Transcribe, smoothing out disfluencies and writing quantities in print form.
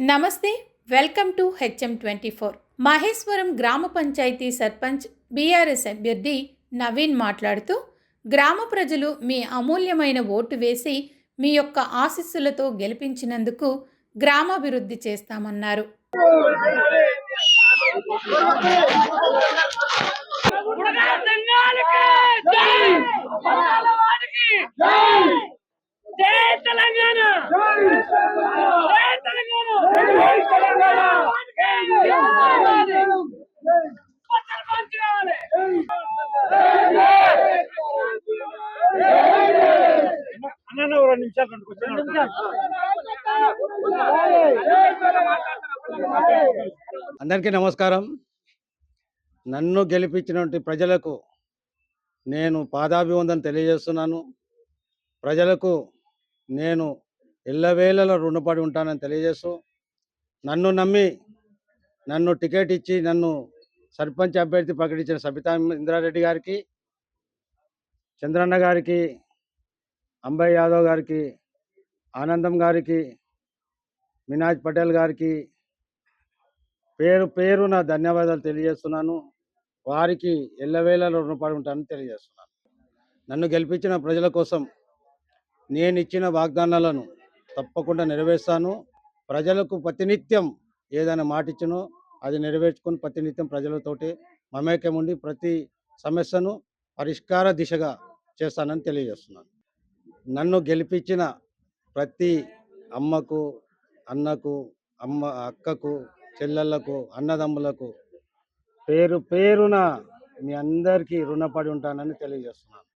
నమస్తే, welcome to HM24. Maheshwaram గ్రామ panchayat sarpanch BRS అభ్యర్థి నవీన్ మాట్లాడుతూ, గ్రామ ప్రజలు మీ అమూల్యమైన ఓటు వేసి మీ యొక్క ఆశీస్సులతో గెలిపించినందుకు గ్రామాభివృద్ధి చేస్తామన్నారు. అందరికీ నమస్కారం. నన్ను గెలిపించినటువంటి ప్రజలకు నేను పాదాభివందన తెలియజేస్తున్నాను. ప్రజలకు నేను ఎల్లవేళలా రుణపడి ఉంటానని తెలియజేస్తూ, నన్ను నమ్మి నన్ను టికెట్ ఇచ్చి నన్ను సర్పంచ్ అభ్యర్థి ప్రకటించిన సబితా ఇంద్రారెడ్డి గారికి, చంద్రన్న గారికి, అంబయ్య యాదవ్ గారికి, ఆనందం గారికి, మినాజ్ పటేల్ గారికి పేరు పేరున ధన్యవాదాలు తెలియజేస్తున్నాను. వారికి ఎల్లవేళలా రుణపడి ఉంటానని తెలియజేస్తున్నాను. నన్ను గెలిపించిన ప్రజల కోసం నేను ఇచ్చిన వాగ్దానాలను తప్పకుండా నెరవేర్స్తాను. ప్రజలకు ప్రతినిత్యం ఏదైనా మాట ఇచ్చినో అది నెరవేర్చుకొని ప్రతినిత్యం ప్రజలతోటి మమేకం ఉండి ప్రతి సమస్యను పరిష్కార దిశగా చేస్తానని తెలియజేస్తున్నాను. నన్ను గెలిపించిన ప్రతి అమ్మకు, అన్నకు, అక్కకు, చెల్లెళ్లకు, అన్నదమ్ములకు పేరు పేరున మీ అందరికీ రుణపడి ఉంటానని తెలియజేస్తున్నాను.